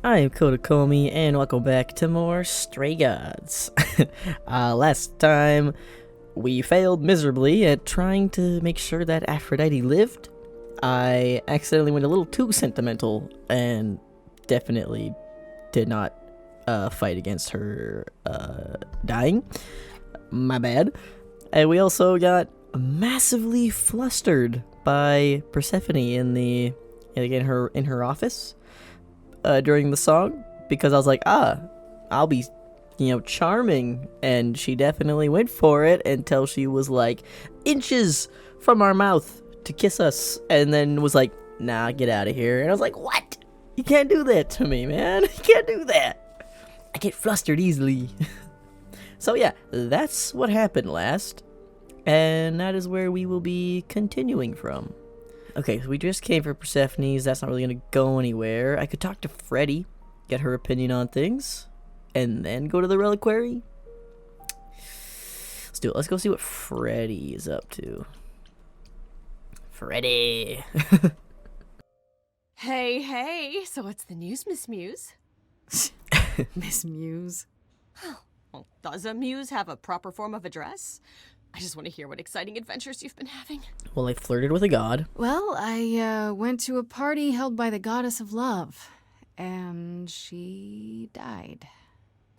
I'm Kotakomi, and welcome back to more Stray Gods. Last time, we failed miserably at trying to make sure that Aphrodite lived. I accidentally went a little too sentimental, and definitely did not fight against her dying. My bad. And we also got massively flustered by Persephone in her office. During the song, because I was like, I'll be, charming, and she definitely went for it until she was like inches from our mouth to kiss us, and then was like, nah, get out of here. And I was like, what? You can't do that to me, man. You can't do that. I get flustered easily. So yeah, that's what happened last, and that is where we will be continuing from. Okay, so we just came for Persephone's. That's not really going to go anywhere. I could talk to Freddy, get her opinion on things, and then go to the reliquary. Let's do it. Let's go see what Freddy is up to. Freddy! Hey, so what's the news, Miss Muse? Miss Muse? Well, does a muse have a proper form of address? I just want to hear what exciting adventures you've been having. Well, I flirted with a god. Well, I went to a party held by the goddess of love, and she died.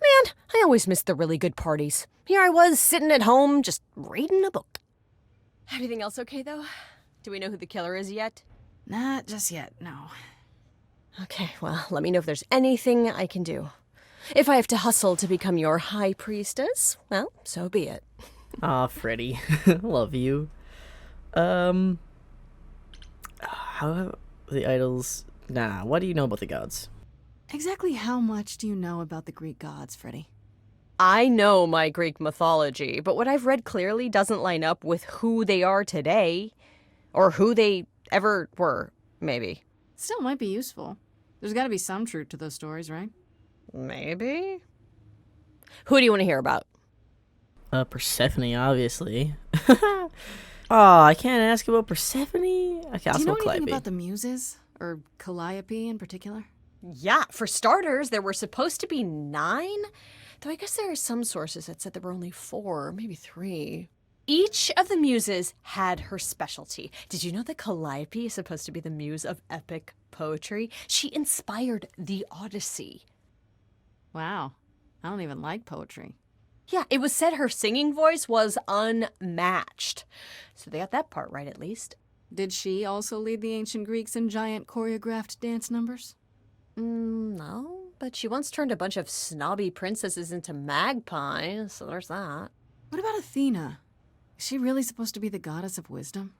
Man, I always miss the really good parties. Here I was, sitting at home, just reading a book. Everything else okay, though? Do we know who the killer is yet? Not just yet, no. Okay, well, let me know if there's anything I can do. If I have to hustle to become your high priestess, well, so be it. Aw, Freddy. Love you. How the idols... Nah, what do you know about the gods? Exactly how much do you know about the Greek gods, Freddy? I know my Greek mythology, but what I've read clearly doesn't line up with who they are today. Or who they ever were, maybe. Still might be useful. There's gotta be some truth to those stories, right? Maybe? Who do you want to hear about? Persephone, obviously. Oh, I can't ask about Persephone? Okay, I'll Do you know spell anything Calliope. about the Muses? Or Calliope in particular? Yeah, for starters, there were supposed to be 9. Though I guess there are some sources that said there were only 4, maybe 3. Each of the muses had her specialty. Did you know that Calliope is supposed to be the muse of epic poetry? She inspired the Odyssey. Wow. I don't even like poetry. Yeah, it was said her singing voice was unmatched. So they got that part right, at least. Did she also lead the ancient Greeks in giant choreographed dance numbers? No, but she once turned a bunch of snobby princesses into magpies, so there's that. What about Athena? Is she really supposed to be the goddess of wisdom?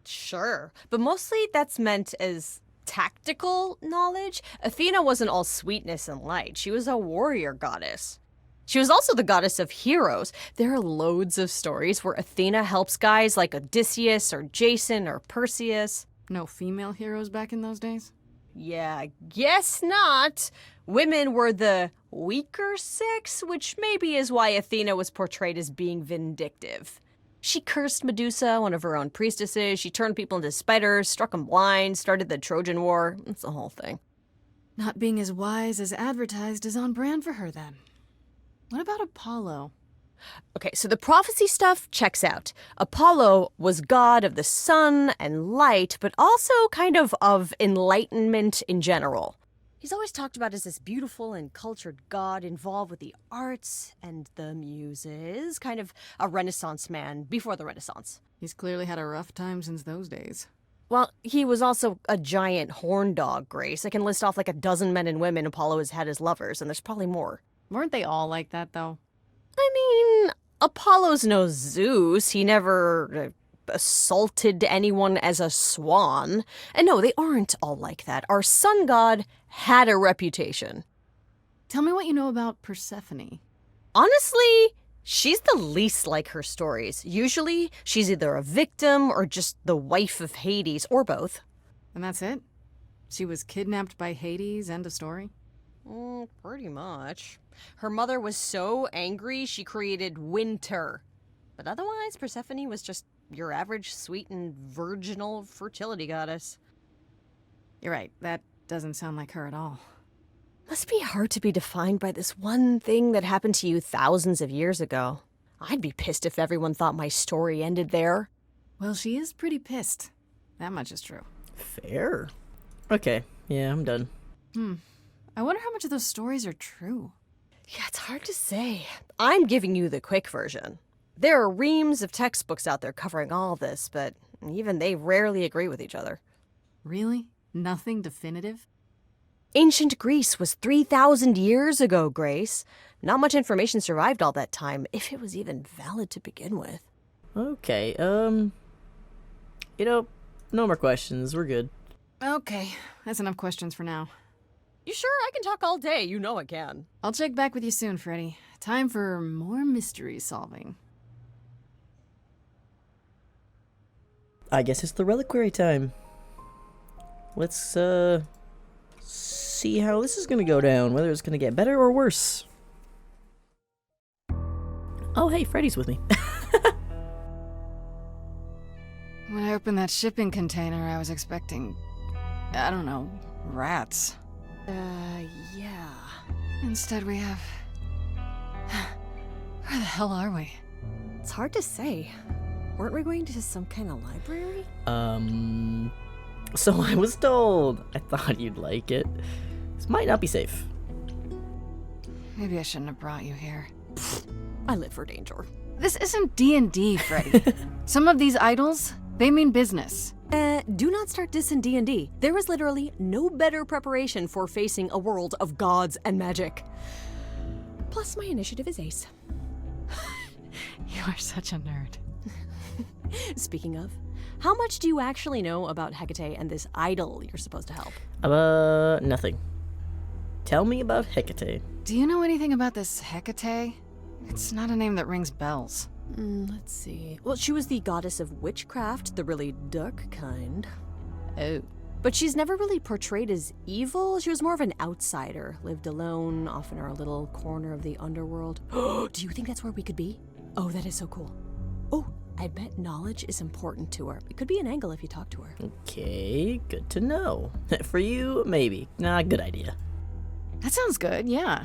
Sure, but mostly that's meant as tactical knowledge. Athena wasn't all sweetness and light. She was a warrior goddess. She was also the goddess of heroes. There are loads of stories where Athena helps guys like Odysseus or Jason or Perseus. No female heroes back in those days? Yeah, I guess not. Women were the weaker sex, which maybe is why Athena was portrayed as being vindictive. She cursed Medusa, one of her own priestesses. She turned people into spiders, struck them blind, started the Trojan War. It's the whole thing. Not being as wise as advertised is on brand for her, then. What about Apollo? Okay, so the prophecy stuff checks out. Apollo was god of the sun and light, but also kind of enlightenment in general. He's always talked about as this beautiful and cultured god involved with the arts and the muses, kind of a Renaissance man before the Renaissance. He's clearly had a rough time since those days. Well, he was also a giant horn dog, Grace. I can list off like a dozen men and women Apollo has had as lovers, and there's probably more. Weren't they all like that, though? I mean, Apollo's no Zeus. He never assaulted anyone as a swan. And no, they aren't all like that. Our sun god had a reputation. Tell me what you know about Persephone. Honestly, she's the least like her stories. Usually, she's either a victim or just the wife of Hades, or both. And that's it? She was kidnapped by Hades, end of story? Pretty much. Her mother was so angry she created winter. But otherwise, Persephone was just your average sweet and virginal fertility goddess. You're right, that doesn't sound like her at all. Must be hard to be defined by this one thing that happened to you thousands of years ago. I'd be pissed if everyone thought my story ended there. Well, she is pretty pissed. That much is true. Fair. Okay, yeah, I'm done. I wonder how much of those stories are true. Yeah, it's hard to say. I'm giving you the quick version. There are reams of textbooks out there covering all this, but even they rarely agree with each other. Really? Nothing definitive? Ancient Greece was 3,000 years ago, Grace. Not much information survived all that time, if it was even valid to begin with. Okay, you know, no more questions. We're good. Okay, that's enough questions for now. You sure? I can talk all day. You know I can. I'll check back with you soon, Freddy. Time for more mystery solving. I guess it's the reliquary time. Let's, see how this is gonna go down, whether it's gonna get better or worse. Oh, hey, Freddy's with me. When I opened that shipping container, I was expecting, I don't know, rats. Yeah. Instead we have... Where the hell are we? It's hard to say. Weren't we going to some kind of library? So I was told. I thought you'd like it. This might not be safe. Maybe I shouldn't have brought you here. I live for danger. This isn't D&D, Freddy. Some of these idols, they mean business. Do not start dissing D&D. There is literally no better preparation for facing a world of gods and magic. Plus, my initiative is ace. You are such a nerd. Speaking of, how much do you actually know about Hecate and this idol you're supposed to help? Nothing. Tell me about Hecate. Do you know anything about this Hecate? It's not a name that rings bells. Let's see. Well, she was the goddess of witchcraft, the really dark kind. Oh. But she's never really portrayed as evil. She was more of an outsider, lived alone, off in her little corner of the underworld. Do you think that's where we could be? Oh, that is so cool. Oh, I bet knowledge is important to her. It could be an angle if you talk to her. Okay, good to know. For you, maybe. Nah, good idea. That sounds good, yeah.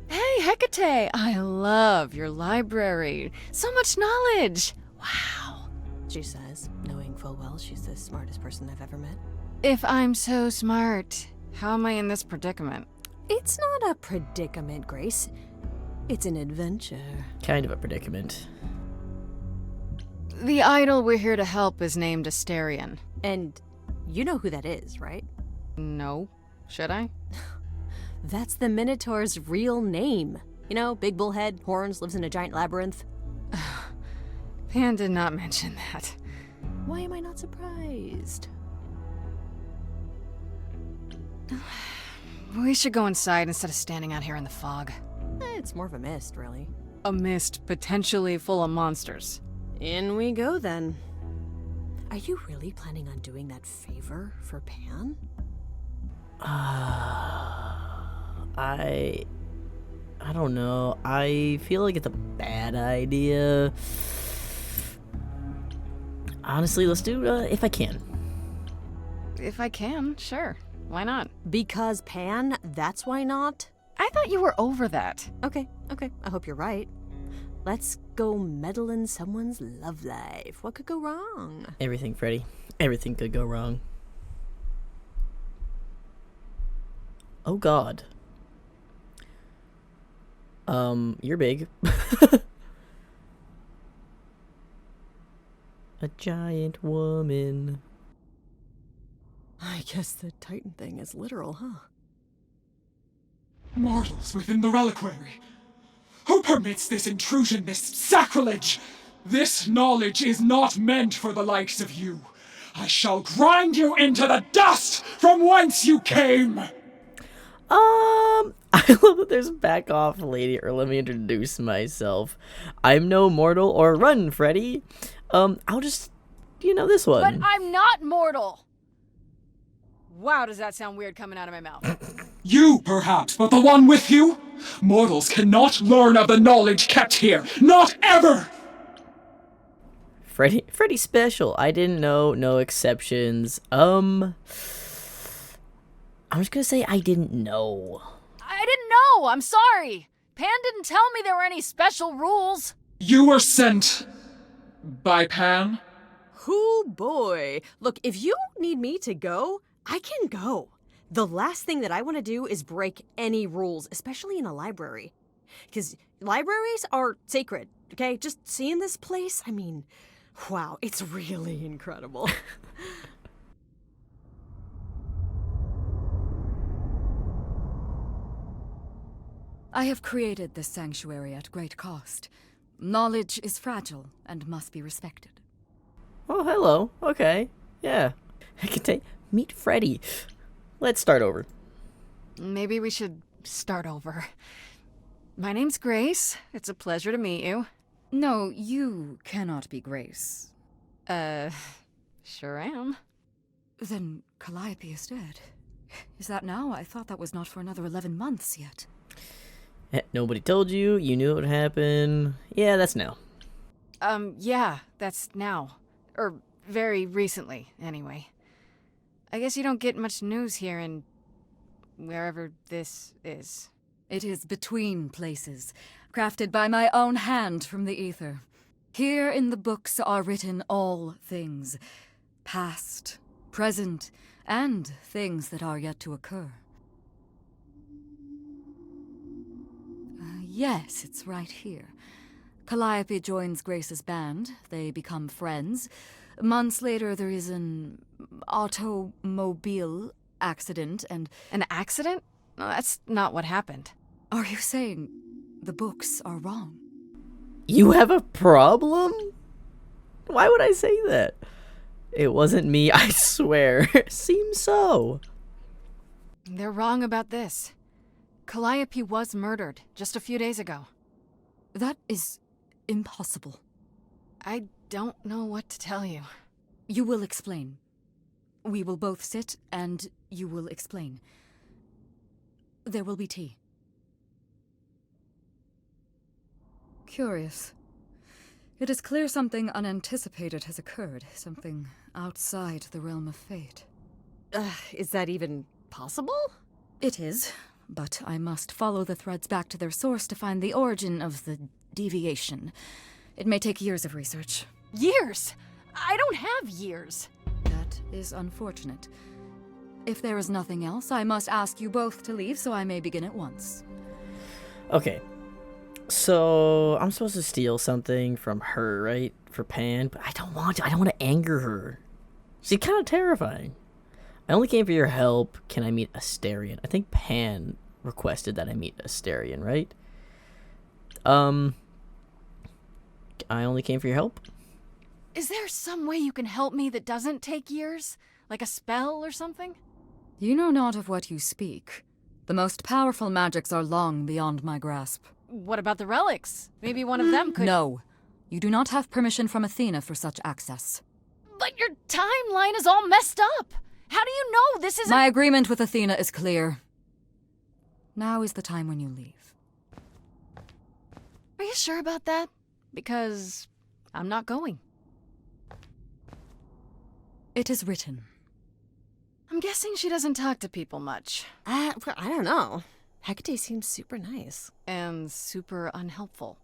Hey, Hecate! I love your library. So much knowledge! Wow. She says, knowing full well she's the smartest person I've ever met. If I'm so smart, how am I in this predicament? It's not a predicament, Grace. It's an adventure. Kind of a predicament. The idol we're here to help is named Asterion. And you know who that is, right? No. Should I? That's the Minotaur's real name. You know, big bullhead, horns, lives in a giant labyrinth. Pan did not mention that. Why am I not surprised? We should go inside instead of standing out here in the fog. It's more of a mist, really. A mist potentially full of monsters. In we go, then. Are you really planning on doing that favor for Pan? I don't know. I feel like it's a bad idea. Honestly, let's do if I can. If I can, sure. Why not? Because Pan, that's why not? I thought you were over that. Okay. I hope you're right. Let's go meddle in someone's love life. What could go wrong? Everything, Freddy. Everything could go wrong. Oh God. You're big. A giant woman. I guess the Titan thing is literal, huh? Mortals within the reliquary. Who permits this intrusion, this sacrilege? This knowledge is not meant for the likes of you. I shall grind you into the dust from whence you came! I love that there's back off lady, or let me introduce myself. I'm no mortal, or run, Freddy. I'll just, this one. But I'm not mortal! Wow, does that sound weird coming out of my mouth? You, perhaps, but the one with you? Mortals cannot learn of the knowledge kept here. Not ever! Freddy special. I didn't know, no exceptions. I'm just gonna say I didn't know. I didn't know. I'm sorry. Pan didn't tell me there were any special rules. You were sent by Pan? Hoo boy. Look, if you need me to go, I can go. The last thing that I want to do is break any rules, especially in a library. Because libraries are sacred, okay? Just seeing this place, I mean, wow, it's really incredible. I have created this sanctuary at great cost. Knowledge is fragile and must be respected. Oh, hello. Okay. Yeah. Hecate, meet Freddy. Let's start over. Maybe we should start over. My name's Grace. It's a pleasure to meet you. No, you cannot be Grace. Sure am. Then Calliope is dead. Is that now? I thought that was not for another 11 months yet. Nobody told you. You knew it would happen. Yeah, that's now. Yeah, that's now. Or very recently, anyway. I guess you don't get much news here in wherever this is. It is between places, crafted by my own hand from the ether. Here in the books are written all things, past, present, and things that are yet to occur. Yes, it's right here. Calliope joins Grace's band. They become friends. Months later, there is an automobile accident and... An accident? No, that's not what happened. Are you saying the books are wrong? You have a problem? Why would I say that? It wasn't me, I swear. Seems so. They're wrong about this. Calliope was murdered just a few days ago. That is impossible. I don't know what to tell you. You will explain. We will both sit and you will explain. There will be tea. Curious. It is clear something unanticipated has occurred, something outside the realm of fate. Is that even possible? It is, but I must follow the threads back to their source to find the origin of the deviation. It may take years of research. Years? I don't have years. That is unfortunate. If there is nothing else, I must ask you both to leave so I may begin at once. Okay. So, I'm supposed to steal something from her, right? For Pan, but I don't want to. I don't want to anger her. She's kind of terrifying. I only came for your help. Can I meet Asterion? I think Pan requested that I meet Asterion, right? I only came for your help? Is there some way you can help me that doesn't take years? Like a spell or something? You know not of what you speak. The most powerful magics are long beyond my grasp. What about the relics? Maybe one of them could... No. You do not have permission from Athena for such access. But your timeline is all messed up! How do you know this isn't... My agreement with Athena is clear. Now is the time when you leave. Are you sure about that? Because I'm not going. It is written. I'm guessing she doesn't talk to people much. I don't know. Hecate seems super nice. And super unhelpful.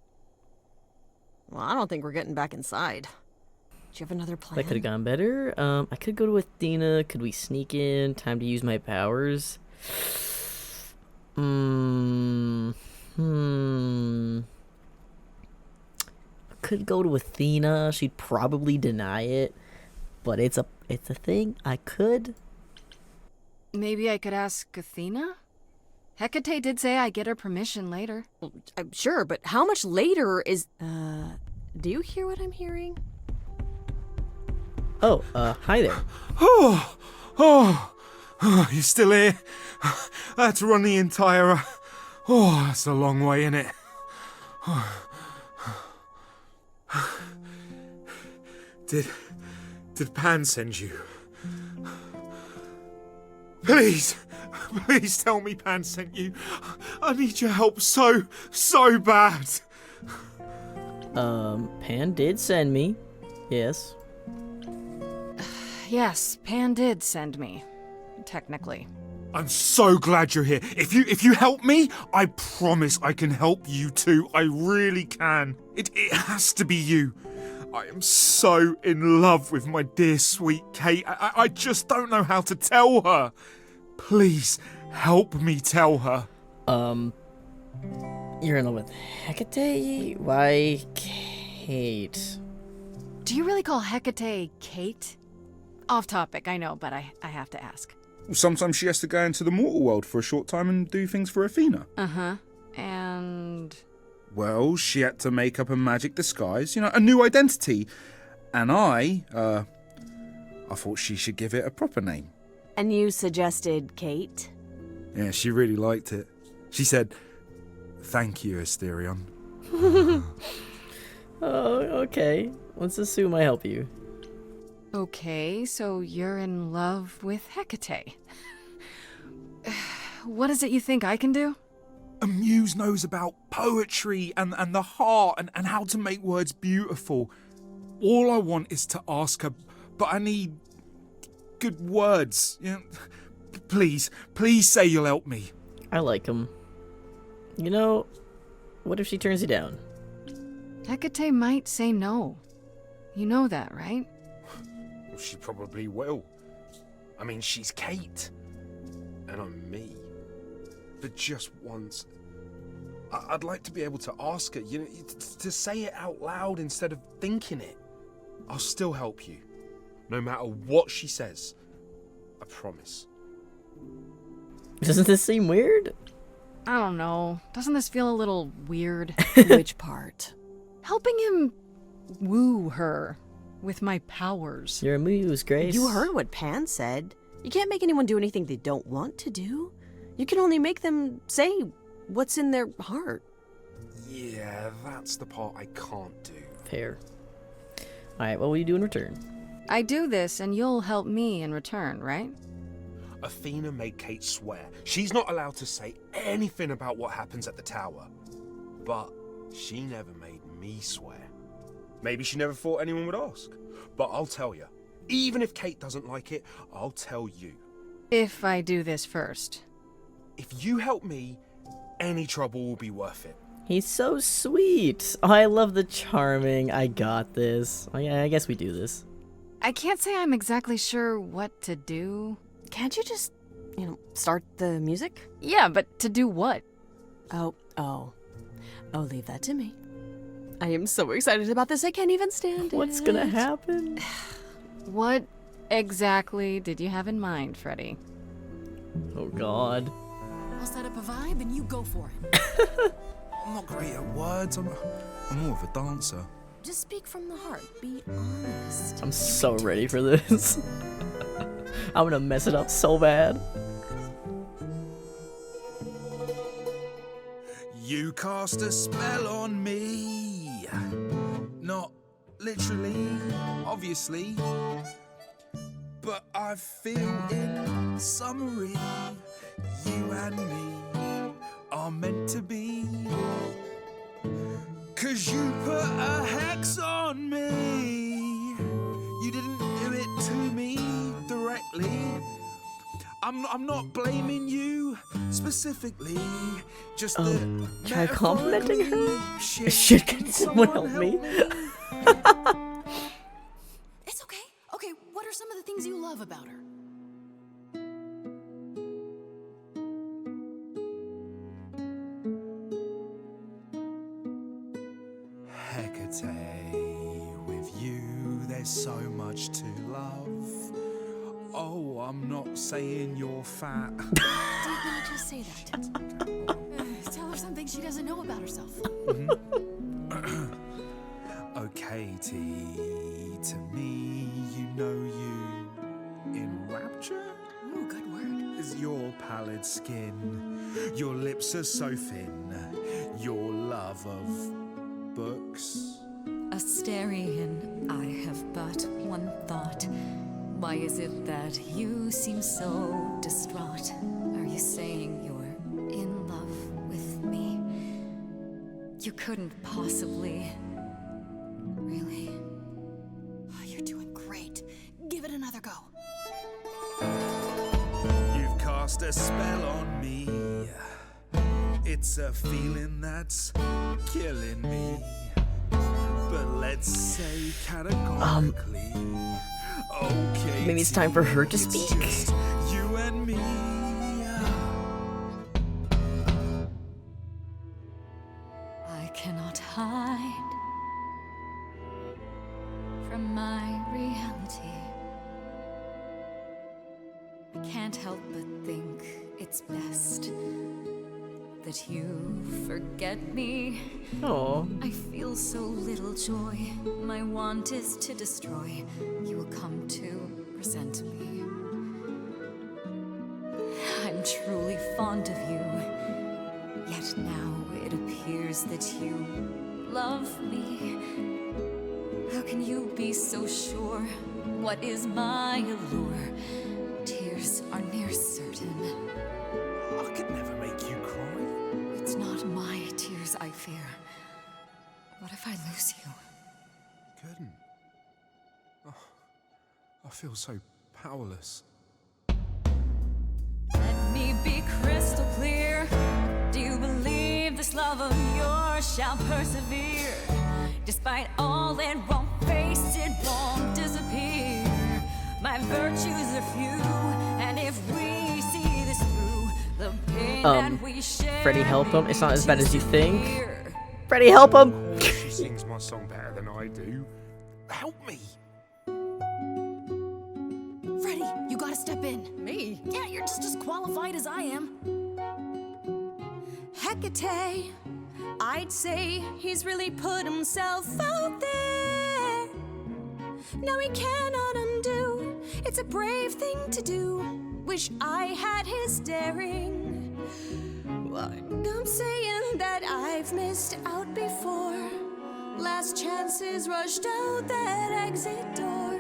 Well, I don't think we're getting back inside. Do you have another plan? That could have gone better. I could go to Athena. Could we sneak in? Time to use my powers. Could go to Athena. She'd probably deny it, but it's a thing. I could. Maybe I could ask Athena? Hecate did say I get her permission later. Well, I'm sure, but how much later is... do you hear what I'm hearing? Oh, hi there. Oh, you still here? I had to run the entire... that's a long way, innit? Did Pan send you? Please tell me Pan sent you. I need your help so bad. Pan did send me. Yes. Yes, Pan did send me. Technically. I'm so glad you're here. If you help me, I promise I can help you too. I really can. It has to be you. I am so in love with my dear sweet Kate. I just don't know how to tell her. Please help me tell her. You're in love with Hecate? Why Kate? Do you really call Hecate Kate? Off topic, I know, but I have to ask. Sometimes she has to go into the mortal world for a short time and do things for Athena. Uh-huh. And... Well, she had to make up a magic disguise, a new identity. And I thought she should give it a proper name. And you suggested Kate? Yeah, she really liked it. She said, "Thank you, Asterion." Oh, okay. Let's assume I help you. Okay, so you're in love with Hecate. What is it you think I can do? A muse knows about poetry and the heart and how to make words beautiful. All I want is to ask her, but I need good words. Please say you'll help me. I like him. What if she turns you down? Hecate might say no. You know that, right? Well, she probably will. I mean, she's Kate. And I'm me. But just once, I'd like to be able to ask her, to say it out loud instead of thinking it. I'll still help you. No matter what she says. I promise. Doesn't this seem weird? I don't know. Doesn't this feel a little weird? Which part? Helping him woo her with my powers. You're a muse, Grace. You heard what Pan said. You can't make anyone do anything they don't want to do. You can only make them say what's in their heart. Yeah, that's the part I can't do. Fair. Alright, what will you do in return? I do this and you'll help me in return, right? Athena made Kate swear she's not allowed to say anything about what happens at the tower. But she never made me swear. Maybe she never thought anyone would ask. But I'll tell you. Even if Kate doesn't like it, I'll tell you. If I do this first. If you help me, any trouble will be worth it. He's so sweet. Oh, I love the charming, I got this. Oh yeah, I guess we do this. I can't say I'm exactly sure what to do. Can't you just, start the music? Yeah, but to do what? Oh, leave that to me. I am so excited about this, I can't even stand it. What's gonna happen? What exactly did you have in mind, Freddy? Oh god. I'll set up a vibe and you go for it. I'm not great at words. I'm more of a dancer. Just speak from the heart. Be honest. I'm so ready for this. I'm gonna mess it up so bad. You cast a spell on me. Not literally, obviously. But I feel in summary, you and me are meant to be. 'Cause you put a hex on me. You didn't do it to me directly. I'm not blaming you specifically. Just the try complimenting her? metaphorically Shit, can someone help me? It's okay. Okay, what are some of the things you love about her? Hecate, with you there's so much to love. Oh, I'm not saying you're fat. Did not just say that. Tell her something she doesn't know about herself. Oh, Katie, to me, you in rapture Ooh, good word. is your pallid skin. Your lips are so thin. Your love of books. Asterion, I have but one thought. Why is it that you seem so distraught? Are you saying you're in love with me? You couldn't possibly. Really? Oh, you're doing great. Give it another go. You've cast a spell on me. It's a feeling that's killing me. But let's say categorically, okay. Maybe it's time for her to speak. It's just you and me. I cannot hide from my reality. I can't help but think it's best that you forget me. Oh, I feel so little joy. My want is to destroy. You will come to resent me. I'm truly fond of you. Yet now it appears that you love me. How can you be so sure? What is my allure? Tears are near certain. I could never make you cry. It's not my tears I fear. What if I lose you? Couldn't. Oh, I feel so powerless. Let me be crystal clear. Do you believe this love of yours shall persevere? Despite all it won't face, it won't disappear. My virtues are few, and if we see this through, the pain that we share. Freddie, help him. It's not as bad as you think. Freddie, help him. She sings my song better than I do. Help me! Freddie, you gotta step in. Me? Yeah, you're just as qualified as I am. Hecate, I'd say he's really put himself out there. No, he cannot undo. It's a brave thing to do. Wish I had his daring. Well, I'm saying that I've missed out before. Last chances rushed out that exit door.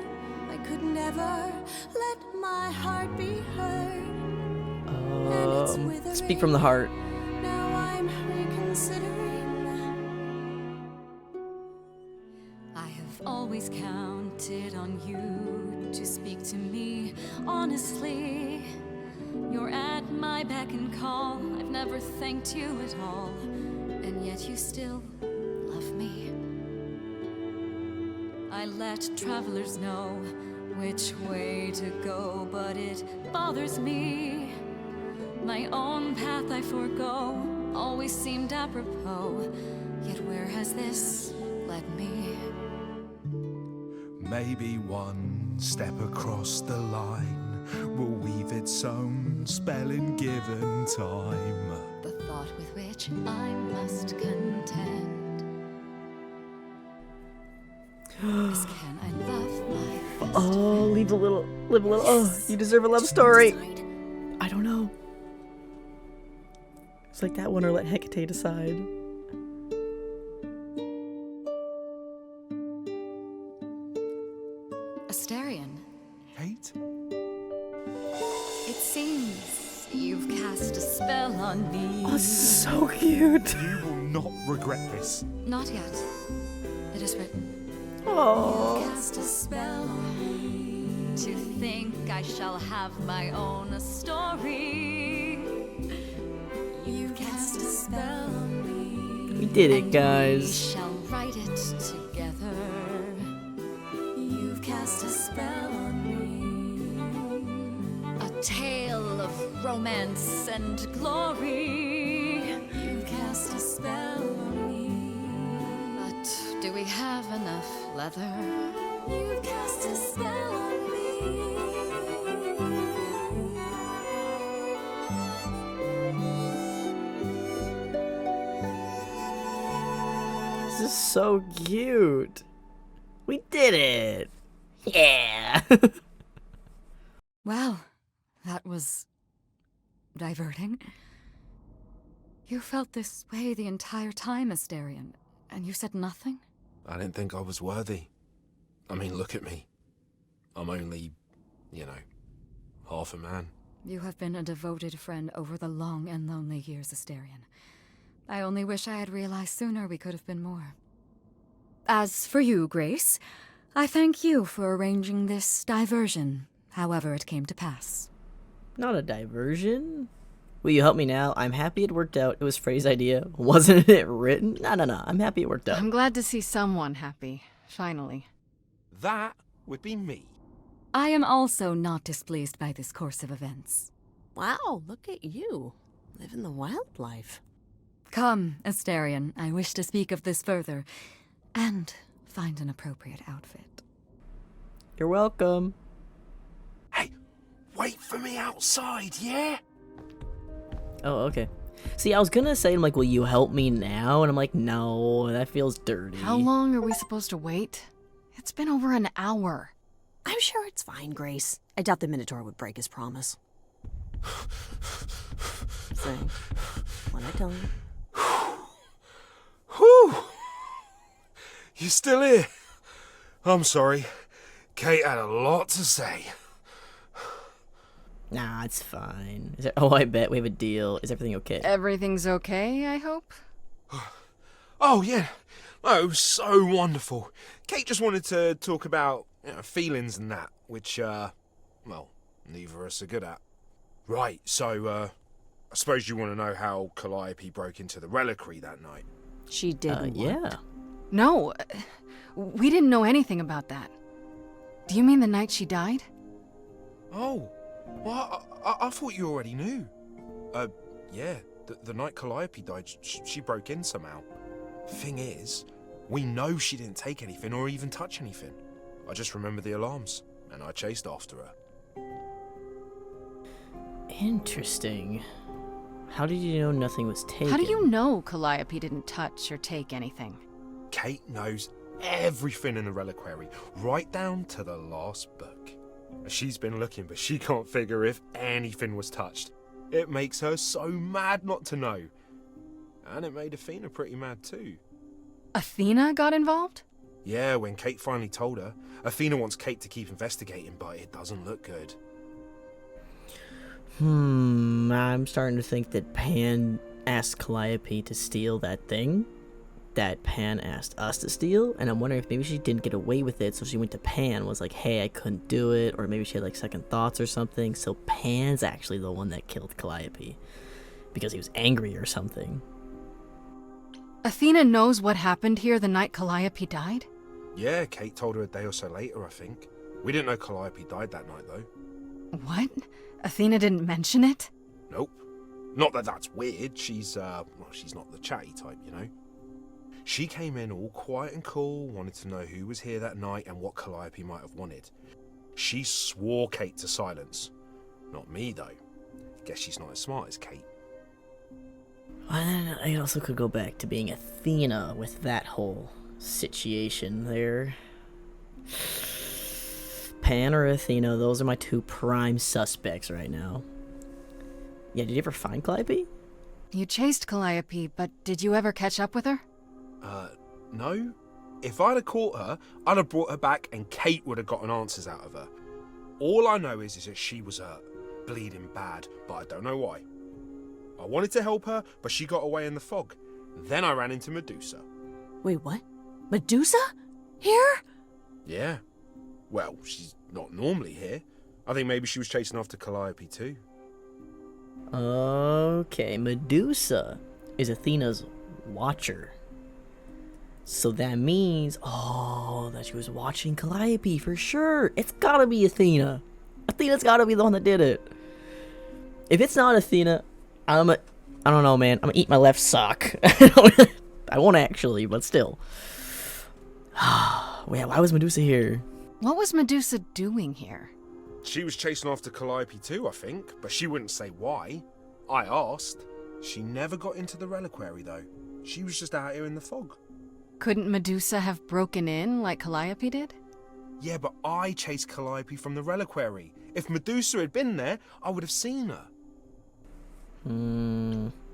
I could never let my heart be heard. Speak from the heart. Now I'm reconsidering. I have always counted on you to speak to me honestly. You're at my beck and call. I've never thanked you at all, and yet you still love me. I let travelers know which way to go, but it bothers me. My own path I forego always seemed apropos, yet where has this led me? Maybe one step across the line will weave its own spell in given time. The thought with which I must contend is, can I love my best Oh, live a little. Oh, you deserve a love story. I don't know. It's like that one, or let Hecate decide. Asterion? Kate? It seems you've cast a spell on me. Oh, so cute. You will not regret this. Not yet. It is written. Oh. Cast a spell on me. To think I shall have my own story. You've cast a spell on me. We did it, We guys. shall write it together. You've cast a spell on me. A tale of romance and glory. You've cast a spell on me. But do we have enough leather? You've cast a spell on me. This is so cute. We did it. Yeah. Well, that was diverting. You felt this way the entire time, Asterion, and you said nothing? I didn't think I was worthy. I mean, look at me. I'm only, half a man. You have been a devoted friend over the long and lonely years, Asterion. I only wish I had realized sooner we could have been more. As for you, Grace, I thank you for arranging this diversion, however it came to pass. Not a diversion. Will you help me now? I'm happy it worked out. It was Frey's idea. Wasn't it written? No. I'm happy it worked out. I'm glad to see someone happy, finally. That would be me. I am also not displeased by this course of events. Wow, look at you. Living the wildlife. Come, Asterion, I wish to speak of this further, and find an appropriate outfit. You're welcome. Hey, wait for me outside, yeah? Oh, okay. See, I was gonna say, like, will you help me now? And I'm like, no, that feels dirty. How long are we supposed to wait? It's been over an hour. I'm sure it's fine, Grace. I doubt the Minotaur would break his promise. Say, what I tell you. Whew! You still here? I'm sorry. Kate had a lot to say. Nah, it's fine. Oh, I bet we have a deal. Is everything okay? Everything's okay, I hope? Oh, yeah. Oh, it was so wonderful. Kate just wanted to talk about feelings and that, which, well, neither of us are good at. Right, so, I suppose you want to know how Calliope broke into the reliquary that night. She did what? Yeah. No, we didn't know anything about that. Do you mean the night she died? Oh, well, I thought you already knew. Yeah, the night Calliope died, she broke in somehow. Thing is, we know she didn't take anything or even touch anything. I just remember the alarms, and I chased after her. Interesting. How did you know nothing was taken? How do you know Calliope didn't touch or take anything? Kate knows everything in the reliquary, right down to the last book. She's been looking, but she can't figure if anything was touched. It makes her so mad not to know. And it made Athena pretty mad too. Athena got involved? Yeah, when Kate finally told her, Athena wants Kate to keep investigating, but it doesn't look good. I'm starting to think that Pan asked Calliope to steal that thing that Pan asked us to steal, and I'm wondering if maybe she didn't get away with it, so she went to Pan, was like, hey, I couldn't do it, or maybe she had like second thoughts or something, so Pan's actually the one that killed Calliope because he was angry or something. Athena knows what happened here the night Calliope died? Yeah, Kate told her a day or so later, I think. We didn't know Calliope died that night, though. What? Athena didn't mention it? Nope. Not that that's weird. She's not the chatty type, you know. She came in all quiet and cool, wanted to know who was here that night and what Calliope might have wanted. She swore Kate to silence. Not me, though. Guess she's not as smart as Kate. Well, then it also could go back to being Athena with that whole situation there. Pan or Athena, those are my two prime suspects right now. Yeah, did you ever find Calliope? You chased Calliope, but did you ever catch up with her? No. If I'd have caught her, I'd have brought her back and Kate would have gotten answers out of her. All I know is that she was hurt, bleeding bad, but I don't know why. I wanted to help her, but she got away in the fog. Then I ran into Medusa. Wait, what? Medusa? Here? Yeah. Well, she's not normally here. I think maybe she was chasing after Calliope too. Okay, Medusa is Athena's watcher. So that means, that she was watching Calliope for sure. It's gotta be Athena. Athena's gotta be the one that did it. If it's not Athena, I don't know, man. I'm gonna eat my left sock. I won't actually, but still. Wait, why was Medusa here? What was Medusa doing here? She was chasing after Calliope too, I think, but she wouldn't say why. I asked. She never got into the reliquary though. She was just out here in the fog. Couldn't Medusa have broken in like Calliope did? Yeah, but I chased Calliope from the reliquary. If Medusa had been there, I would have seen her.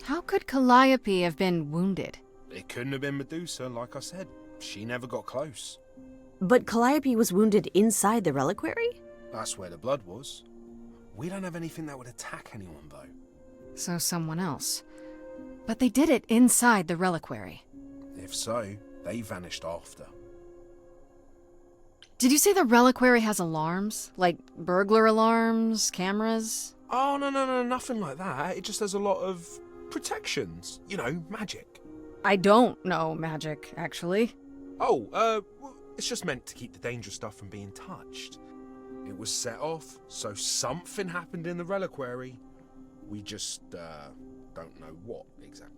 How could Calliope have been wounded? It couldn't have been Medusa, like I said. She never got close. But Calliope was wounded inside the reliquary? That's where the blood was. We don't have anything that would attack anyone, though. So someone else. But they did it inside the reliquary. If so, they vanished after. Did you say the reliquary has alarms? Like burglar alarms, cameras? Oh, no, nothing like that. It just has a lot of protections. You know, magic. I don't know magic, actually. Oh, well, it's just meant to keep the dangerous stuff from being touched. It was set off, so something happened in the reliquary. We just, don't know what exactly.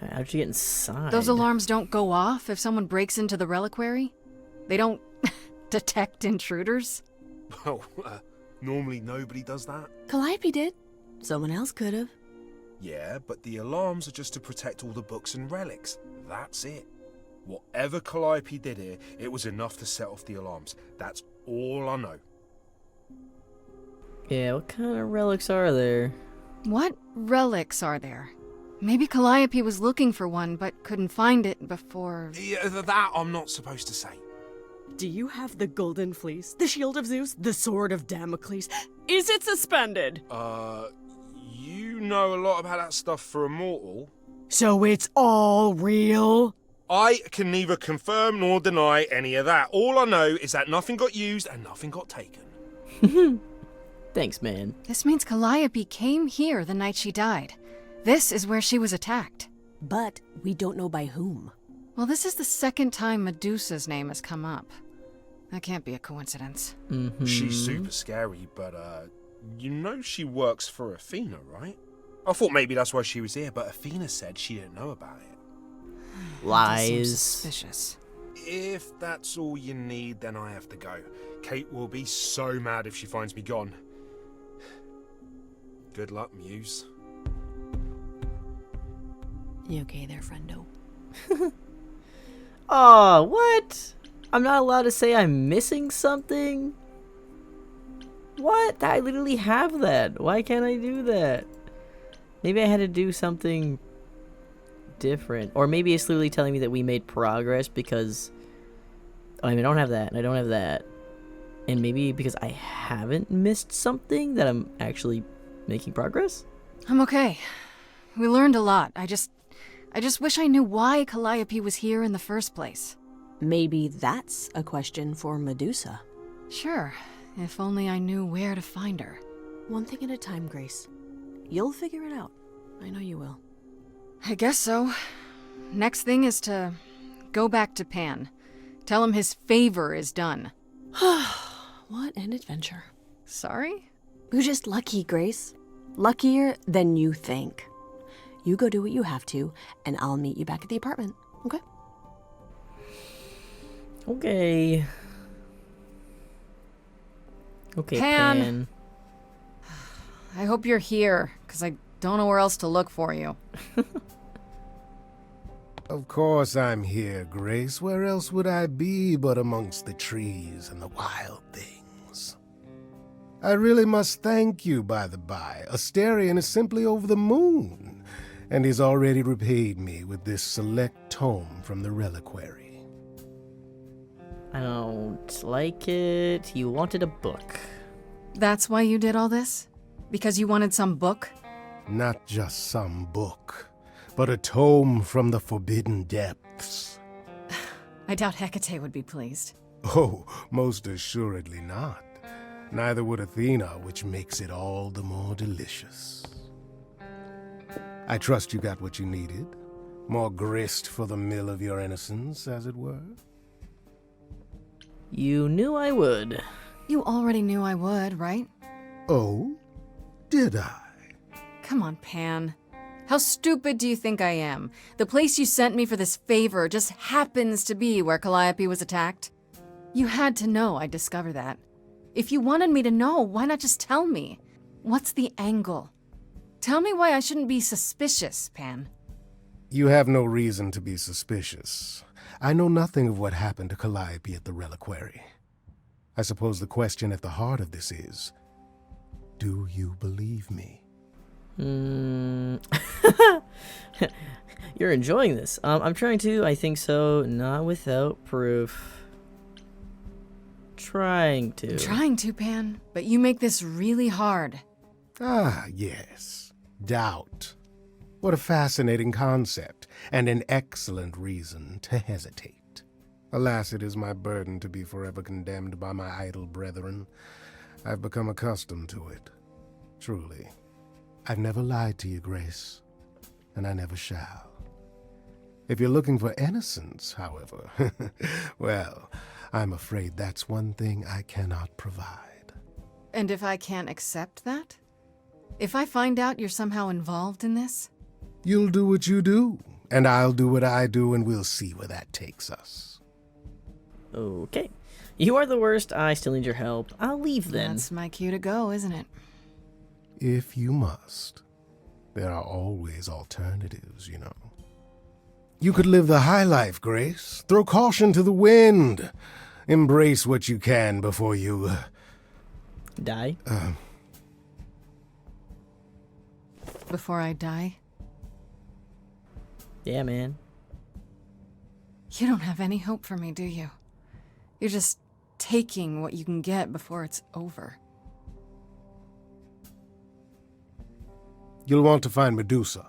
How'd you get inside? Those alarms don't go off if someone breaks into the reliquary? They don't detect intruders? Well, normally nobody does that. Calliope did. Someone else could have. Yeah, but the alarms are just to protect all the books and relics. That's it. Whatever Calliope did here, it was enough to set off the alarms. That's all I know. Yeah, what kind of relics are there? What relics are there? Maybe Calliope was looking for one, but couldn't find it before... Yeah, that I'm not supposed to say. Do you have the golden fleece, the shield of Zeus, the sword of Damocles? Is it suspended? You know a lot about that stuff for a mortal. So it's all real? I can neither confirm nor deny any of that. All I know is that nothing got used and nothing got taken. Thanks, man. This means Calliope came here the night she died. This is where she was attacked. But we don't know by whom. Well, this is the second time Medusa's name has come up. That can't be a coincidence. She's super scary, but, you know she works for Athena, right? I thought maybe that's why she was here, but Athena said she didn't know about it. That seems Lies. suspicious. If that's all you need, then I have to go. Kate will be so mad if she finds me gone. Good luck, Muse. You okay there, friendo? Oh, what? I'm not allowed to say I'm missing something? What? I literally have that. Why can't I do that? Maybe I had to do something different. Or maybe it's literally telling me that we made progress because... I mean, I don't have that, and I don't have that. And maybe because I haven't missed something that I'm actually making progress? I'm okay. We learned a lot. I just wish I knew why Calliope was here in the first place. Maybe that's a question for Medusa. Sure, if only I knew where to find her. One thing at a time, Grace. You'll figure it out. I know you will. I guess so. Next thing is to go back to Pan. Tell him his favor is done. What an adventure. Sorry? You're just lucky, Grace. Luckier than you think. You go do what you have to, and I'll meet you back at the apartment, okay? Okay. Okay, Pan. Pan. I hope you're here, because I don't know where else to look for you. Of course I'm here, Grace. Where else would I be but amongst the trees and the wild things? I really must thank you, by the by. Asterion is simply over the moon, and he's already repaid me with this select tome from the reliquary. I don't like it. You wanted a book. That's why you did all this? Because you wanted some book? Not just some book, but a tome from the forbidden depths. I doubt Hecate would be pleased. Oh, most assuredly not. Neither would Athena, which makes it all the more delicious. I trust you got what you needed. More grist for the mill of your innocence, as it were. You knew I would. You already knew I would, right? Oh? Did I? Come on, Pan. How stupid do you think I am? The place you sent me for this favor just happens to be where Calliope was attacked. You had to know I'd discover that. If you wanted me to know, why not just tell me? What's the angle? Tell me why I shouldn't be suspicious, Pan. You have no reason to be suspicious. I know nothing of what happened to Calliope at the reliquary. I suppose the question at the heart of this is, do you believe me? You're enjoying this. I'm trying to. I think so. Not without proof. Trying to. I'm trying to, Pan, but you make this really hard. Ah, yes. Doubt. What a fascinating concept, and an excellent reason to hesitate. Alas, it is my burden to be forever condemned by my idle brethren. I've become accustomed to it. truly. I've never lied to you, Grace, and I never shall. If you're looking for innocence, however, well, I'm afraid that's one thing I cannot provide. And if I can't accept that? If I find out you're somehow involved in this? You'll do what you do, and I'll do what I do, and we'll see where that takes us. Okay. You are the worst. I still need your help. I'll leave then. That's my cue to go, isn't it? If you must. There are always alternatives, you know. You could live the high life, Grace. Throw caution to the wind. Embrace what you can before you... Die? Before I die? Yeah, man. You don't have any hope for me, do you? You're just taking what you can get before it's over. You'll want to find Medusa,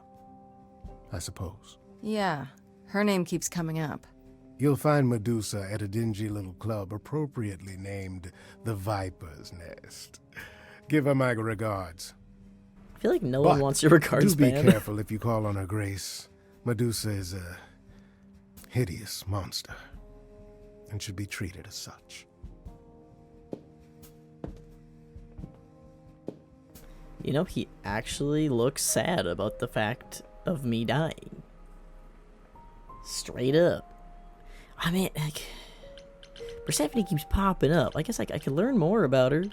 I suppose. Yeah, her name keeps coming up. You'll find Medusa at a dingy little club appropriately named the Viper's Nest. Give her my regards. I feel like no one wants your regards, do be man. careful if you call on her, Grace. Medusa is a hideous monster and should be treated as such. You know, he actually looks sad about the fact of me dying. Straight up. I mean, like, Persephone keeps popping up. I guess I could learn more about her.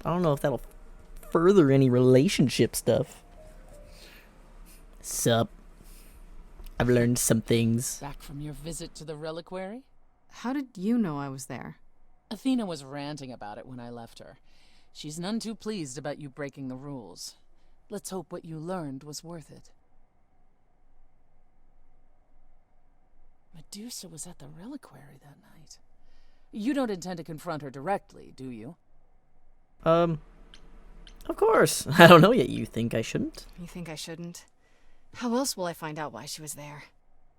I don't know if that'll further any relationship stuff. Sup? I've learned some things. Back from your visit to the reliquary? How did you know I was there? Athena was ranting about it when I left her. She's none too pleased about you breaking the rules. Let's hope what you learned was worth it. Medusa was at the reliquary that night. You don't intend to confront her directly, do you? Of course. I don't know yet. You think I shouldn't? You think I shouldn't? How else will I find out why she was there?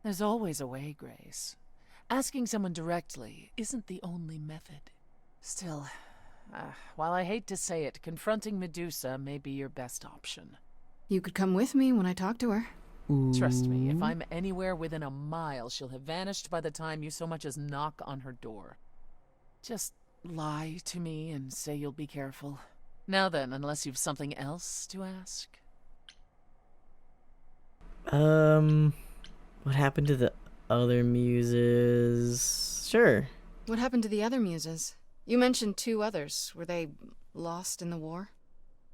There's always a way, Grace. Asking someone directly isn't the only method. Still, while I hate to say it, confronting Medusa may be your best option. You could come with me when I talk to her. Trust me, if I'm anywhere within a mile, she'll have vanished by the time you so much as knock on her door. Just lie to me and say you'll be careful. Now then, unless you've something else to ask. What happened to the other muses? Sure. What happened to the other muses? You mentioned 2 others. Were they lost in the war?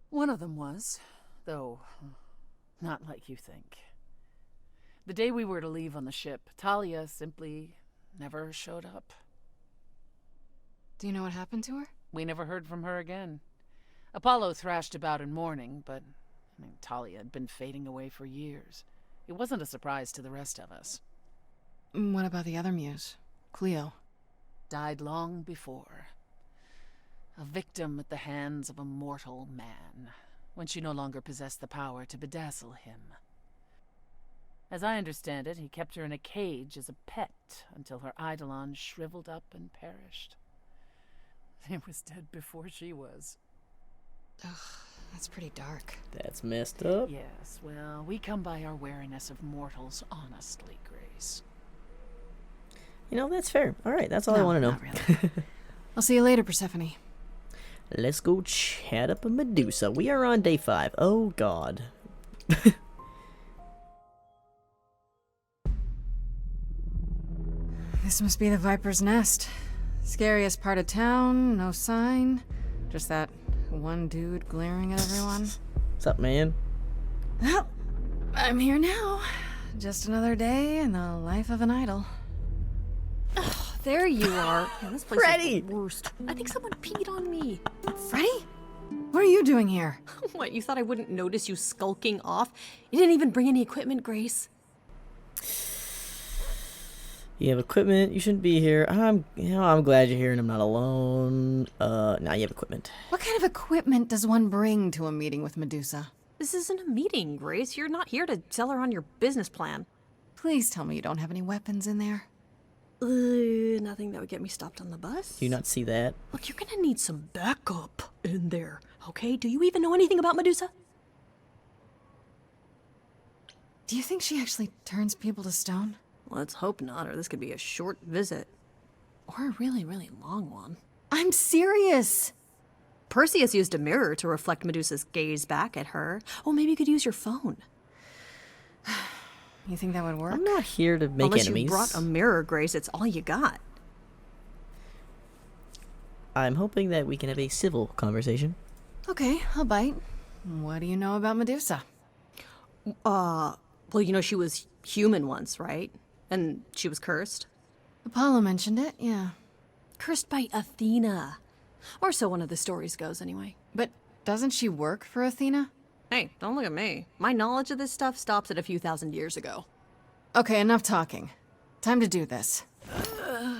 One of them was, though not like you think. The day we were to leave on the ship, Talia simply never showed up. Do you know what happened to her? We never heard from her again. Apollo thrashed about in mourning, but Talia had been fading away for years. It wasn't a surprise to the rest of us. What about the other muse, Cleo? Died long before. A victim at the hands of a mortal man, when she no longer possessed the power to bedazzle him. As I understand it, he kept her in a cage as a pet until her eidolon shriveled up and perished. It was dead before she was. Ugh, that's pretty dark. That's messed up. Yes, well, we come by our wariness of mortals honestly, Grace. You know, that's fair. Alright, that's all I want to know. Not really. I'll see you later, Persephone. Let's go chat up a Medusa. We are on day 5. Oh, God. This must be the Viper's Nest. Scariest part of town, no sign. Just that one dude glaring at everyone. What's up, man? Well, I'm here now. Just another day in the life of an idol. Ugh, there you are. Man, this place Freddy! is the worst. I think someone peed on me. Freddy? What are you doing here? What, you thought I wouldn't notice you skulking off? You didn't even bring any equipment, Grace. You have equipment. You shouldn't be here. I'm glad you're here and I'm not alone. Now you have equipment. What kind of equipment does one bring to a meeting with Medusa? This isn't a meeting, Grace. You're not here to sell her on your business plan. Please tell me you don't have any weapons in there. Nothing that would get me stopped on the bus. Do you not see that? Look, you're gonna need some backup in there. Okay, do you even know anything about Medusa? Do you think she actually turns people to stone? Let's hope not, or this could be a short visit. Or a really, really long one. I'm serious! Perseus used a mirror to reflect Medusa's gaze back at her. Oh, maybe you could use your phone. You think that would work? I'm not here to make Unless enemies. you brought a mirror, Grace, it's all you got. I'm hoping that we can have a civil conversation. Okay, I'll bite. What do you know about Medusa? Well, you know, she was human once, right? And she was cursed. Apollo mentioned it, yeah. Cursed by Athena. Or so one of the stories goes, anyway. But doesn't she work for Athena? Hey, don't look at me. My knowledge of this stuff stops at a few thousand years ago. Okay, enough talking. Time to do this.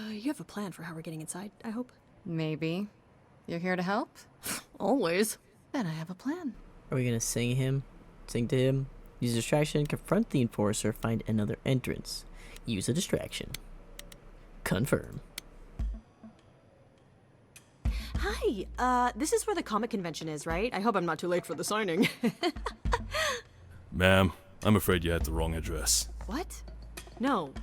You have a plan for how we're getting inside, I hope? Maybe. You're here to help? Always. Then I have a plan. Are we gonna sing to him? Use a distraction, confront the enforcer, find another entrance. Use a distraction. Confirm. Hi, this is where the comic convention is, right? I hope I'm not too late for the signing. Ma'am, I'm afraid you had the wrong address. What? No.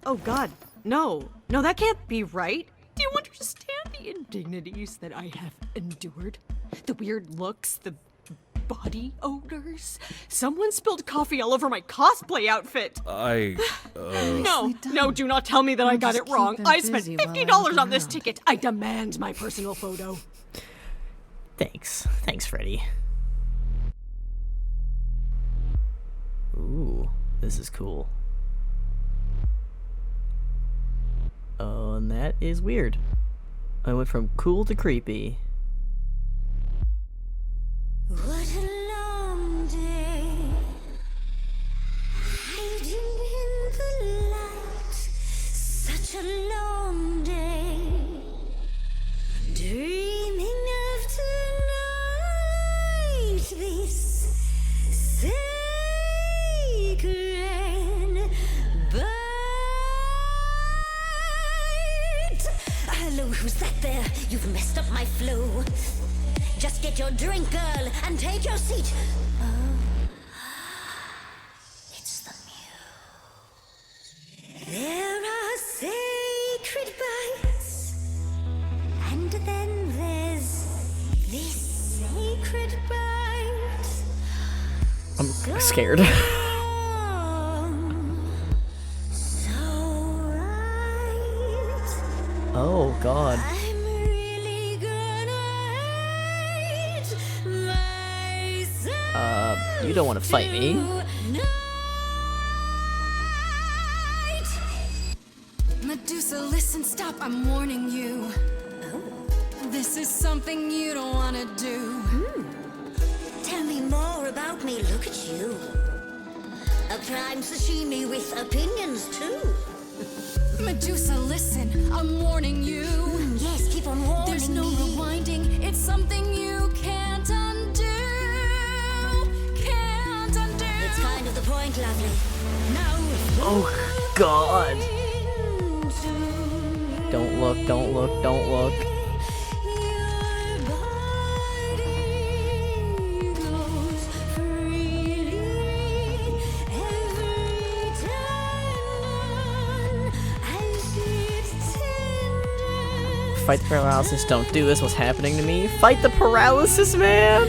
Oh god, no. No, that can't be right. Do you understand the indignities that I have endured? The weird looks, the body odors? Someone spilled coffee all over my cosplay outfit. No, do not tell me that I got it wrong. I spent $50 on this ticket. I demand my personal photo. Thanks, Freddy. Ooh, this is cool. Oh, and that is weird. I went from cool to creepy. What a long day, hiding in the light. Such a long day, dreaming of tonight. This sacred bite. Hello, who's that there? You've messed up my flow. Just get your drink, girl, and take your seat. Oh, it's the Mew. There are sacred bites, and then there's this sacred bite. I'm scared. So right. Oh god. You don't want to fight me. Medusa, listen, stop, I'm warning you. This is something you don't want to do. Tell me more about me, look at you. A prime sashimi with opinions, too. Medusa, listen, I'm warning you. Yes, keep on warning There's no me. rewinding, it's something you can't undo. Can't undo. It's kind of the point, lovely. Now, Oh god. Don't look, don't look, don't look. Fight the paralysis, don't do this, what's happening to me? Fight the paralysis, man!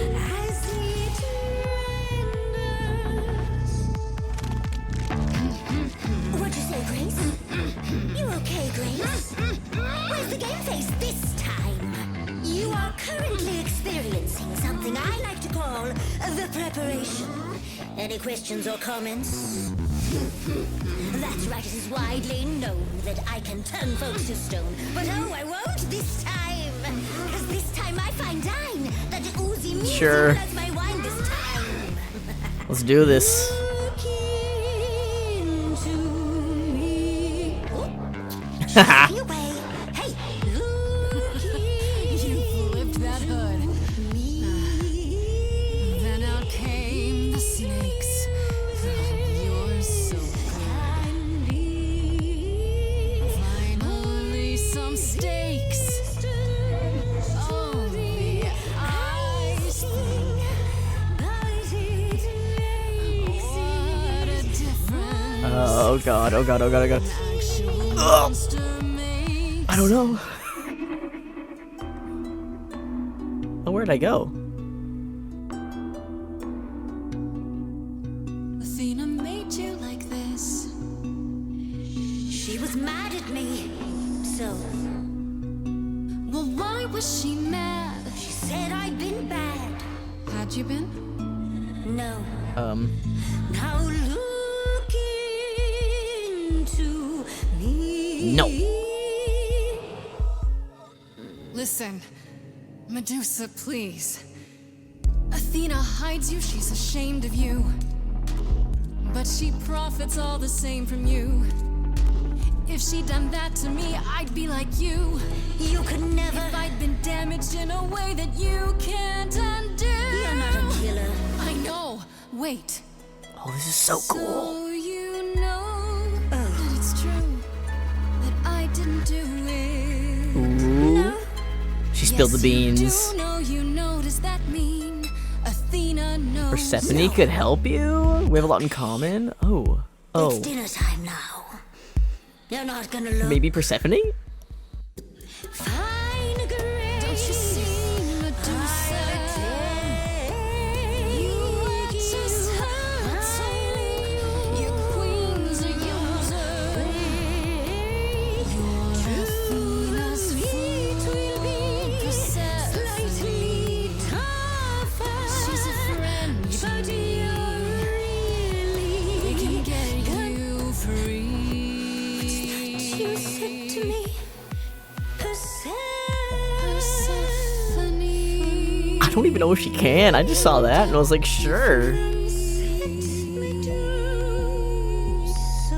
What'd you say, Grace? You okay, Grace? Where's the game face this time? You are currently experiencing something I like to call the preparation. Any questions or comments? That's right, it is widely known that I can turn folks to stone. But oh, I won't this time. Because this time I find dine that oozy music Sure. as my wine this time. Let's do this. Look into me. Haha. Stay away. Hey, look You flipped that hood. Then out came the snakes. You're so good. Finally, some stakes. Oh, the ice Oh god, oh god, oh god, oh god. Ugh. I don't know. Oh, where'd I go? Athena made you like this. She was mad at me. So, Well, why was she mad? she said I'd been bad. Had you been? No. Now look into me. No. Listen, Medusa, please. Athena hides you, she's ashamed of you. But she profits all the same from you. If she'd done that to me, I'd be like you. You could never. If I'd been damaged in a way that you can't undo. You're not a killer. I know. Wait. Oh, this is so cool. So you know that it's true that I didn't do it. Ooh. She spilled the beans. You know you notice that mean Athena knows. Persephone could help you? We have a lot in common? Oh. It's Oh. dinner time now. You're not gonna look. Maybe Persephone? Fine, Grace. Don't you see, Medusa? You are just hurting. Your queen's a user. Your Athena's feet will be slightly tougher. She's a friend, but you're really. We can get you free. You said to me, Persephone. I don't even know if she can. I just saw that and I was like, sure.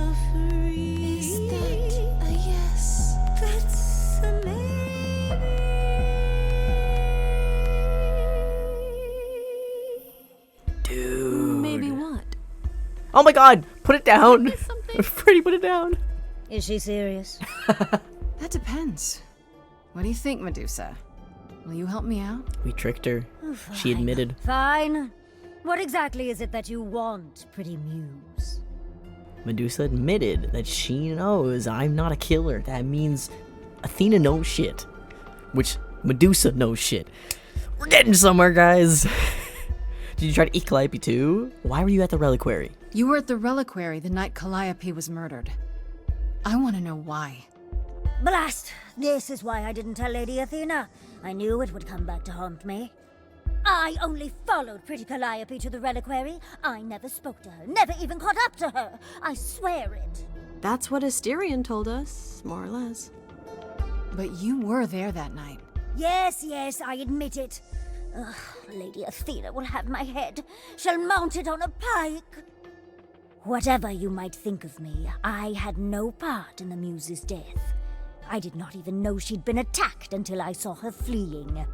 Is that a yes? That's a Dude. Maybe what? Oh my god! Put it down! Freddie, put it down! Is she serious? That depends. What do you think, Medusa? Will you help me out? We tricked her. She admitted. Fine. What exactly is it that you want, pretty muse? Medusa admitted that she knows I'm not a killer. That means Athena knows shit. Which Medusa knows shit. We're getting somewhere, guys. Did you try to eat Calliope too? Why were you at the reliquary? You were at the reliquary the night Calliope was murdered. I want to know why. Blast! This is why I didn't tell Lady Athena. I knew it would come back to haunt me. I only followed pretty Calliope to the reliquary. I never spoke to her, never even caught up to her. I swear it. That's what Asterion told us, more or less. But you were there that night. Yes, I admit it. Ugh, Lady Athena will have my head. She'll mount it on a pike. Whatever you might think of me, I had no part in the Muse's death. I did not even know she'd been attacked until I saw her fleeing.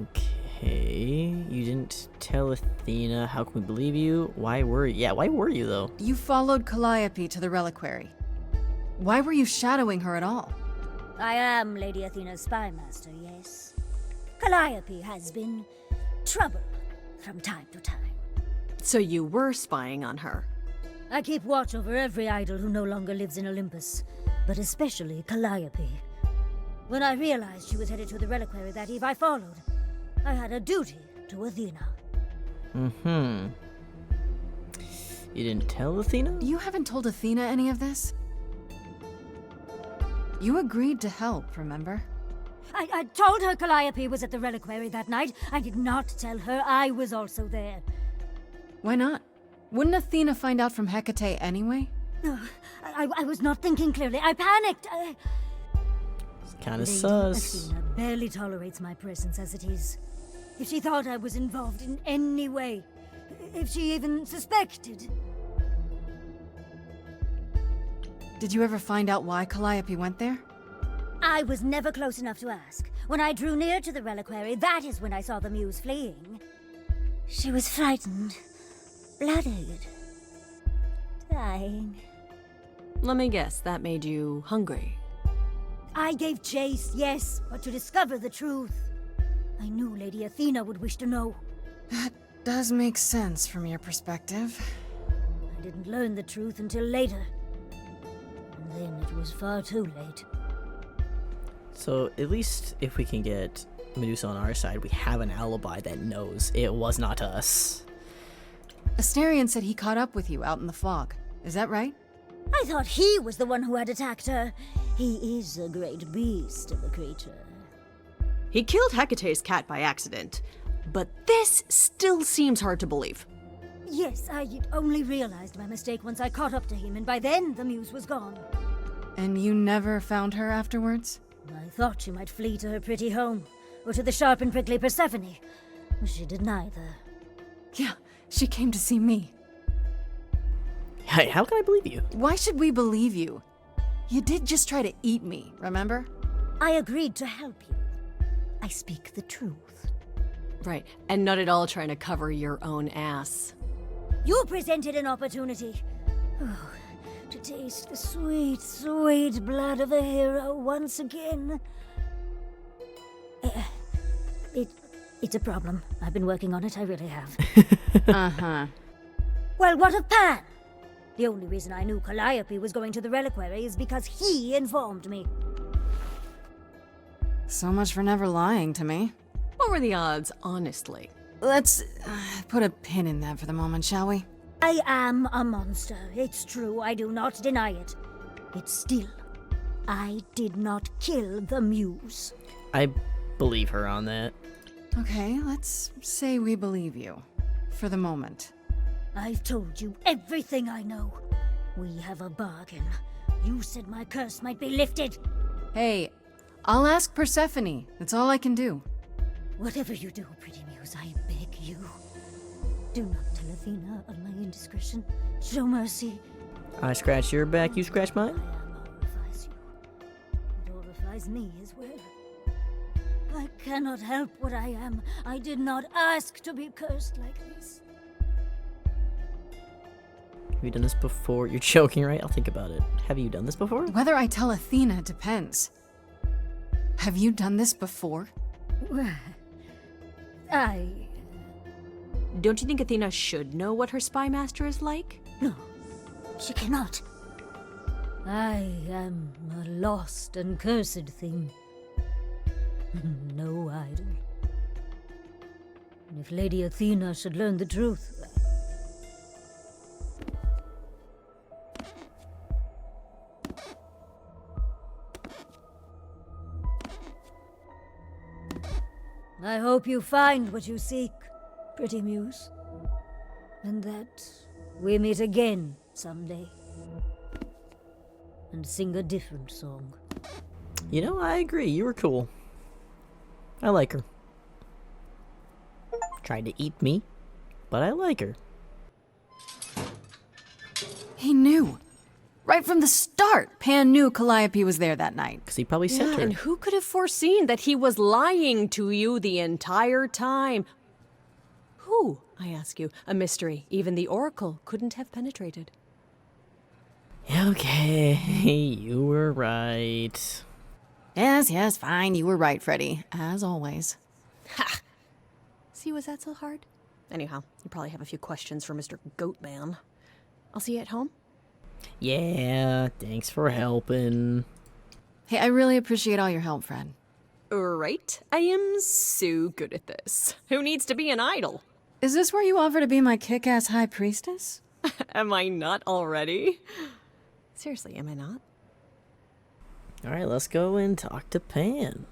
Okay, you didn't tell Athena. How can we believe you? Why were you? Yeah, why were you though? You followed Calliope to the reliquary. Why were you shadowing her at all? I am Lady Athena's spy master, yes. Calliope has been trouble from time to time. So you were spying on her. I keep watch over every idol who no longer lives in Olympus, but especially Calliope. When I realized she was headed to the reliquary that eve, I followed. I had a duty to Athena. You didn't tell Athena? You haven't told Athena any of this? You agreed to help, remember? I told her Calliope was at the reliquary that night. I did not tell her I was also there. Why not? Wouldn't Athena find out from Hecate anyway? No, I was not thinking clearly. I panicked. It's kind of Lady sus. Athena barely tolerates my presence as it is. If she thought I was involved in any way, if she even suspected. Did you ever find out why Calliope went there? I was never close enough to ask. When I drew near to the reliquary, that is when I saw the Muse fleeing. She was frightened, bloodied, dying. Let me guess, that made you hungry. I gave chase, yes, but to discover the truth. I knew Lady Athena would wish to know. That does make sense from your perspective. I didn't learn the truth until later. And then it was far too late. So at least if we can get Medusa on our side, we have an alibi that knows it was not us. Asterion said he caught up with you out in the fog. Is that right? I thought he was the one who had attacked her. He is a great beast of a creature. He killed Hecate's cat by accident, but this still seems hard to believe. Yes, I only realized my mistake once I caught up to him, and by then the muse was gone. And you never found her afterwards? I thought she might flee to her pretty home, or to the sharp and prickly Persephone. She did neither. Yeah, she came to see me. Hey, how can I believe you? Why should we believe you? You did just try to eat me, remember? I agreed to help you. I speak the truth. Right, and not at all trying to cover your own ass. You presented an opportunity. Oh, to taste the sweet, sweet blood of a hero once again. It's a problem. I've been working on it, I really have. Uh-huh. Well, what of Pan? The only reason I knew Calliope was going to the reliquary is because he informed me. So much for never lying to me. What were the odds, honestly? Let's put a pin in that for the moment, shall we? I am a monster. It's true, I do not deny it. It's still, I did not kill the muse. I believe her on that. Okay, let's say we believe you. For the moment. I've told you everything I know. We have a bargain. You said my curse might be lifted. Hey, I'll ask Persephone. That's all I can do. Whatever you do, pretty muse, I beg you. Do not tell Athena of my indiscretion. Show mercy. I scratch your back, you scratch mine? Horrifies you. It horrifies me as well. I cannot help what I am. I did not ask to be cursed like this. Have you done this before? You're joking, right? I'll think about it. Have you done this before? Whether I tell Athena depends. Have you done this before? Don't you think Athena should know what her spy master is like? No, she cannot. I am a lost and cursed thing. No idol. And if Lady Athena should learn the truth... I hope you find what you seek, pretty muse. And that we meet again someday. And sing a different song. You know, I agree. You were cool. I like her. Tried to eat me, but I like her. He knew. Right from the start, Pan knew Calliope was there that night. Because he probably sent her. And who could have foreseen that he was lying to you the entire time? Who, I ask you? A mystery even the Oracle couldn't have penetrated. Okay, you were right. Yes, fine. You were right, Freddy. As always. Ha! See, was that so hard? Anyhow, you probably have a few questions for Mr. Goatman. I'll see you at home. Yeah, thanks for helping. Hey, I really appreciate all your help, Fred. Right? I am so good at this. Who needs to be an idol? Is this where you offer to be my kick-ass high priestess? Am I not already? Seriously, am I not? Alright, let's go and talk to Pan.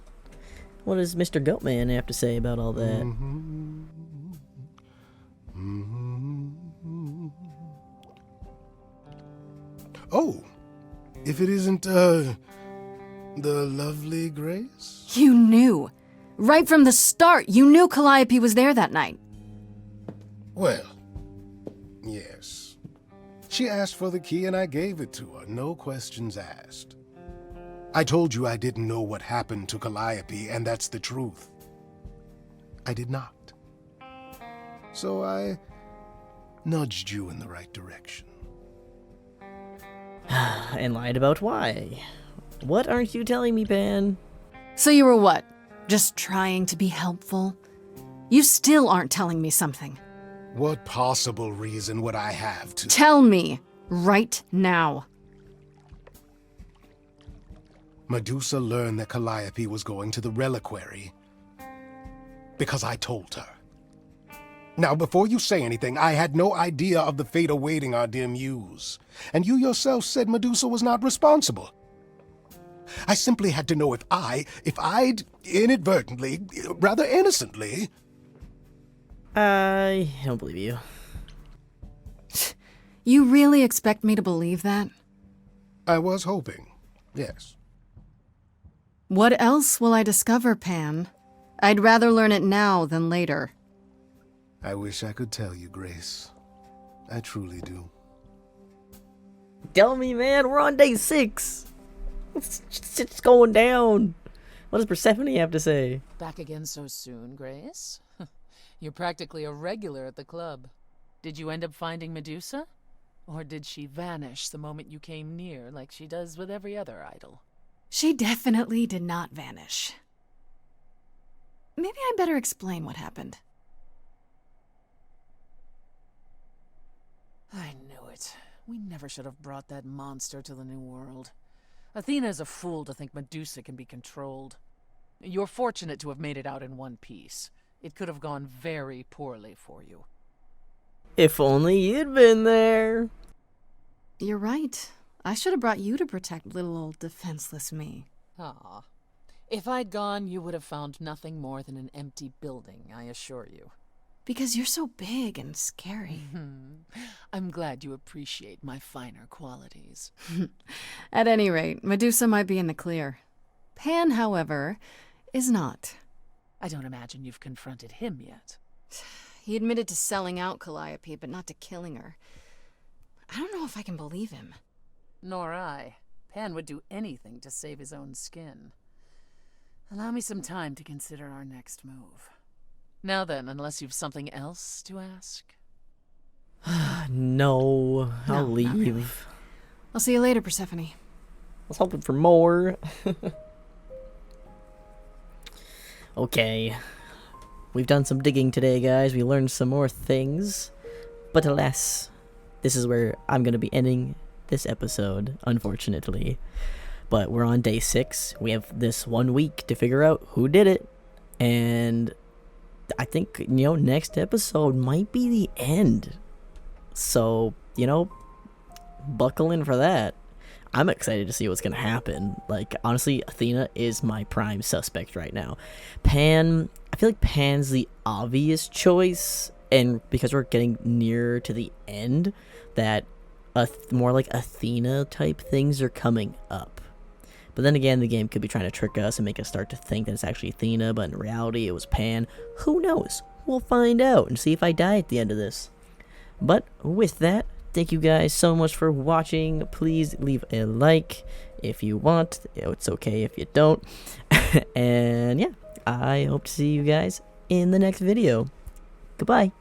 What does Mr. Goatman have to say about all that? Oh, if it isn't, the lovely Grace? You knew. Right from the start, you knew Calliope was there that night. Well, yes. She asked for the key and I gave it to her, no questions asked. I told you I didn't know what happened to Calliope, and that's the truth. I did not. So I nudged you in the right direction. And lied about why. What aren't you telling me, Pan? So you were what? Just trying to be helpful? You still aren't telling me something. What possible reason would I have to? Tell me, right now. Medusa learned that Calliope was going to the reliquary because I told her. Now, before you say anything, I had no idea of the fate awaiting our dear muse. And you yourself said Medusa was not responsible. I simply had to know if I'd inadvertently, rather innocently... I don't believe you. You really expect me to believe that? I was hoping, yes. What else will I discover, Pan? I'd rather learn it now than later. I wish I could tell you, Grace. I truly do. Tell me, man, we're on day 6. It's going down. What does Persephone have to say? Back again so soon, Grace? You're practically a regular at the club. Did you end up finding Medusa? Or did she vanish the moment you came near, like she does with every other idol? She definitely did not vanish. Maybe I better explain what happened. I knew it. We never should have brought that monster to the New World. Athena is a fool to think Medusa can be controlled. You're fortunate to have made it out in one piece. It could have gone very poorly for you. If only you'd been there. You're right. I should have brought you to protect little old defenseless me. Ah. If I'd gone, you would have found nothing more than an empty building, I assure you. Because you're so big and scary. I'm glad you appreciate my finer qualities. At any rate, Medusa might be in the clear. Pan, however, is not. I don't imagine you've confronted him yet. He admitted to selling out Calliope, but not to killing her. I don't know if I can believe him. Nor I. Pan would do anything to save his own skin. Allow me some time to consider our next move. Now then, unless you've something else to ask? No, I'll No, leave. not really. I'll see you later, Persephone. I was hoping for more. Okay. We've done some digging today, guys. We learned some more things. But alas, this is where I'm going to be ending this episode, unfortunately. But we're on day 6. We have this 1 week to figure out who did it. And I think, next episode might be the end. So, buckle in for that. I'm excited to see what's going to happen. Like, honestly, Athena is my prime suspect right now. Pan, I feel like Pan's the obvious choice. And because we're getting nearer to the end, that more like Athena type things are coming up. But then again, the game could be trying to trick us and make us start to think that it's actually Athena, but in reality it was Pan. Who knows? We'll find out and see if I die at the end of this. But with that, thank you guys so much for watching. Please leave a like if you want. It's okay if you don't. And yeah, I hope to see you guys in the next video. Goodbye.